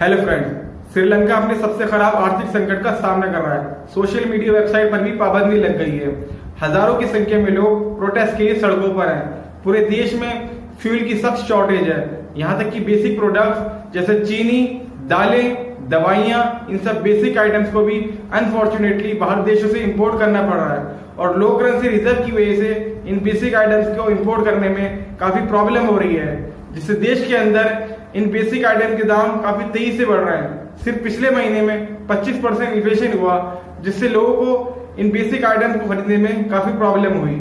Hello friends, Sri Lanka अपने सबसे खराब आर्थिक संकट का सामना कर रहा है। सोशल मीडिया वेबसाइट पर भी पाबंदी लग गई है। हजारों की संख्या में लोग प्रोटेस्ट के लिए सड़कों पर हैं। पूरे देश में फ्यूल की सख्त शॉर्टेज है। यहाँ तक कि बेसिक प्रोडक्ट्स जैसे चीनी, दालें, दवाइयाँ, इन सब बेसिक आइटम्स को भी अनफॉर्चुनेटली बाहर देशों से इंपोर्ट करना पड़ रहा है। और लो करेंसी रिजर्व की वजह से इन बेसिक आइटम्स को इंपोर्ट करने में काफी प्रॉब्लम हो रही है, जिससे देश के अंदर इन बेसिक आइटम के दाम काफी तेजी से बढ़ रहे हैं। सिर्फ पिछले महीने में 25% इन्फ्लेशन हुआ, जिससे लोगों को इन बेसिक आइटम को खरीदने में काफी प्रॉब्लम हुई।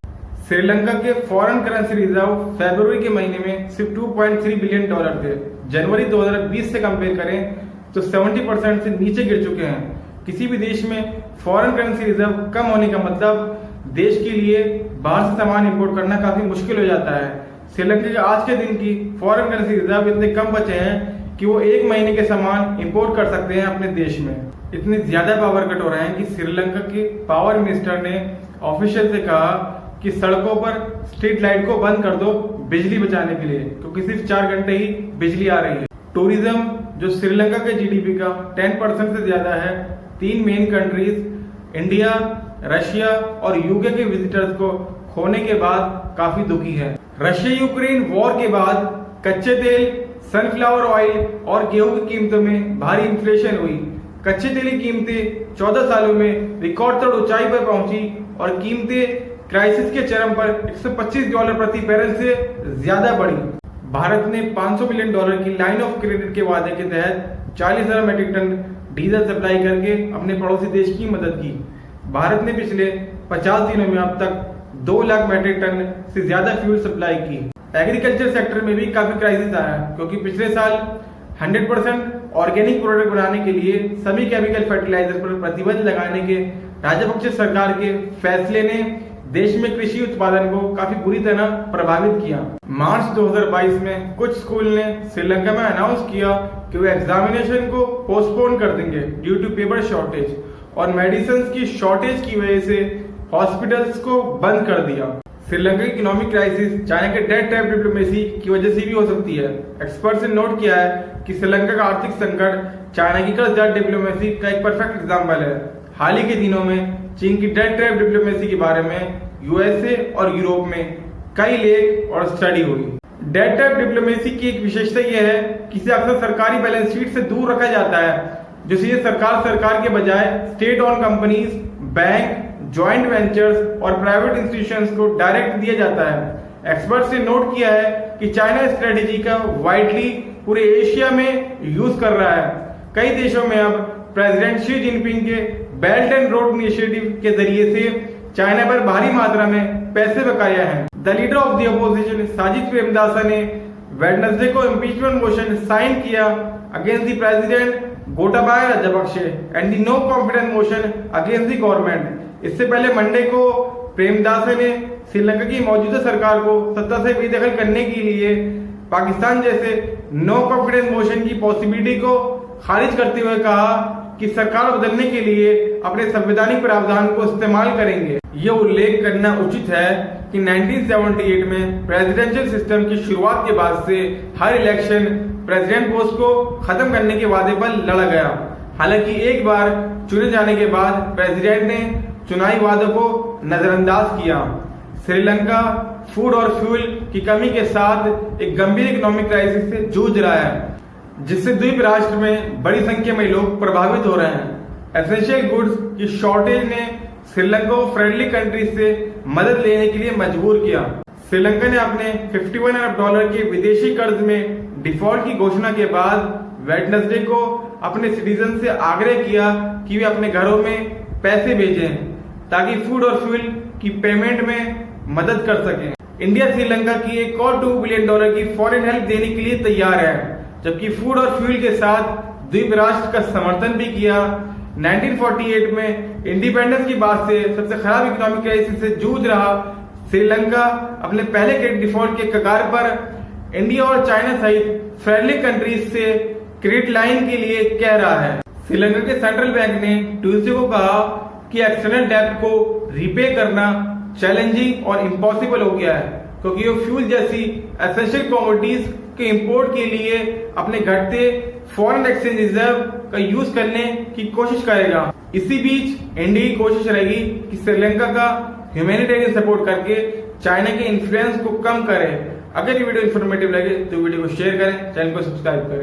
श्रीलंका के फॉरेन करेंसी रिजर्व फरवरी के महीने में सिर्फ $2.3 बिलियन थे। जनवरी 2020 से कंपेयर करें तो 70% से नीचे गिर चुके हैं। किसी भी देश में फॉरेन करेंसी रिजर्व कम होने का मतलब देश के लिए बाहर से सामान इंपोर्ट करना काफी मुश्किल हो जाता है। श्रीलंका के आज के दिन की फॉरेन करेंसी रिजर्व इतने कम बचे हैं कि वो 1 महीने के सामान इंपोर्ट कर सकते हैं अपने देश में। इतने ज्यादा पावर कट हो रहे हैं कि श्रीलंका के पावर मिनिस्टर ने ऑफिशियल से कहा कि सड़कों पर स्ट्रीट लाइट को बंद कर दो बिजली बचाने के लिए, क्योंकि सिर्फ 4 घंटे ही बिजली आ रही है। टूरिज्म जो श्रीलंका के जीडीपी का 10% से ज्यादा है, 3 मेन कंट्रीज इंडिया, रशिया और यूके के विजिटर्स को खोने के बाद काफी दुखी है। रशिया यूक्रेन वॉर के बाद कच्चे तेल, सनफ्लावर ऑयल और गेहूं की कीमतों में भारी इन्फ्लेशन हुई। कच्चे तेल की कीमतें 14 सालों में रिकॉर्ड तोड़ ऊंचाई पर पहुंची और कीमतें क्राइसिस के चरम पर $125 प्रति बैरल से ज्यादा बढ़ी। भारत ने $500 बिलियन की लाइन ऑफ क्रेडिट के वादे के तहत 40,000 मैट्रिक टन डीजल सप्लाई करके अपने पड़ोसी देश की मदद की। भारत ने पिछले 50 दिनों में अब तक 2 लाख मैट्रिक टन से ज्यादा फ्यूल सप्लाई की। एग्रीकल्चर सेक्टर में भी काफी क्राइसिस आया, क्योंकि पिछले साल 100% ऑर्गेनिक प्रोडक्ट बनाने के लिए सभी केमिकल फर्टिलाइजर पर प्रतिबंध लगाने के राजपक्षे सरकार के फैसले ने देश में कृषि उत्पादन को काफी बुरी तरह प्रभावित किया। मार्च 2022 में कुछ स्कूल ने श्रीलंका में अनाउंस किया कि वे एग्जामिनेशन को पोस्टपोन कर देंगे ड्यू टू पेपर शॉर्टेज, और मेडिसिन की शॉर्टेज की वजह से हॉस्पिटल्स को बंद कर दिया। श्रीलंका की इकोनॉमिक क्राइसिस चाइना के डेट ट्रैप डिप्लोमेसी की वजह से भी हो सकती है। एक्सपर्ट्स ने नोट किया है कि श्रीलंका का आर्थिक संकट चाइना की कर्जदार डिप्लोमेसी का एक परफेक्ट एग्जाम्पल है। हाल ही के दिनों में चीन की डेट ट्रैप डिप्लोमेसी के बारे में यूएसए और यूरोप में कई लेख और स्टडी हुई। डेट ट्रैप डिप्लोमेसी की एक विशेषता यह है कि इसे अक्सर सरकारी बैलेंस शीट से दूर रखा जाता है, जिससे सरकार के बजाय state on companies, bank, joint ventures और प्राइवेट इंस्टीट्यूशंस को डायरेक्ट दिया जाता है। एक्सपर्ट्स ने नोट किया है कि चाइना स्ट्रेटेजी का वाइडली पूरे एशिया में यूज कर रहा है। कई देशों में अब प्रेसिडेंट शी जिनपिंग के बेल्ट एंड रोड इनिशिएटिव के जरिए से चाइना पर भारी मात्रा में पैसे बकाया है। The leader of the opposition Sajith Premadasa ने वेडनेसडे को इम्पीचमेंट मोशन साइन किया against the president Gotabaya Rajapaksa and the no confidence motion against the government. इससे पहले मंडे को प्रेमदासा ने श्रीलंका की मौजूदा सरकार को सत्ता से बेदखल करने के लिए पाकिस्तान जैसे नो कॉन्फिडेंस मोशन की पॉसिबिलिटी को खारिज करते हुए कहा कि सरकार बदलने के लिए अपने संवैधानिक प्रावधान को इस्तेमाल करेंगे। यह उल्लेख करना उचित है कि 1978 में प्रेसिडेंशियल सिस्टम की शुरुआत के बाद से हर इलेक्शन प्रेसिडेंट पोस्ट को खत्म करने के वादे पर लड़ा गया। हालांकि एक बार चुने जाने के बाद प्रेसिडेंट ने चुनावी वादों को नजरअंदाज किया। श्रीलंका फूड और फ्यूल की कमी के साथ एक गंभीर इकोनॉमिक क्राइसिस से जूझ रहा है, जिससे द्वीप राष्ट्र में बड़ी संख्या में लोग प्रभावित हो रहे हैं। एसेंशियल गुड्स की शॉर्टेज ने श्रीलंका को फ्रेंडली कंट्रीज से मदद लेने के लिए मजबूर किया। श्रीलंका ने अपने $51 अरब के विदेशी कर्ज में डिफॉल्ट की घोषणा के बाद वेडनेसडे को अपने सिटीजन से आग्रह किया कि वे अपने घरों में पैसे भेजें ताकि फूड और फ्यूल की पेमेंट में मदद कर सकें। इंडिया श्रीलंका की एक और $2 बिलियन की फॉरेन हेल्प देने के लिए तैयार है, जबकि फूड और फ्यूल के साथ द्वीप राष्ट्र का समर्थन भी किया। 1948 में इंडिपेंडेंस की बाद से सबसे खराब इकोनॉमिक क्राइसिस से जूझ रहा श्रीलंका अपने पहले क्रेडिट डिफॉल्ट के कगार पर इंडिया और चाइना सहित फ्रेंडली कंट्रीज से क्रेडिट लाइन के लिए कह रहा है। श्रीलंका के सेंट्रल बैंक ने ट्यूसडे को कहा कि एक्सटर्नल डेब्ट को रिपे करना चैलेंजिंग और इम्पॉसिबल हो गया है, क्योंकि वो फ्यूल जैसी एसेंशियल कमोडिटीज के इंपोर्ट के लिए अपने घटते फॉरेन एक्सचेंज रिजर्व का यूज करने की कोशिश करेगा। इसी बीच इंडिया की कोशिश रहेगी कि श्रीलंका का ह्यूमैनिटेरियन सपोर्ट करके चाइना के इन्फ्लुएंस को कम करे। अगर ये वीडियो इन्फॉर्मेटिव लगे तो वीडियो को शेयर करें, चैनल को सब्सक्राइब करें।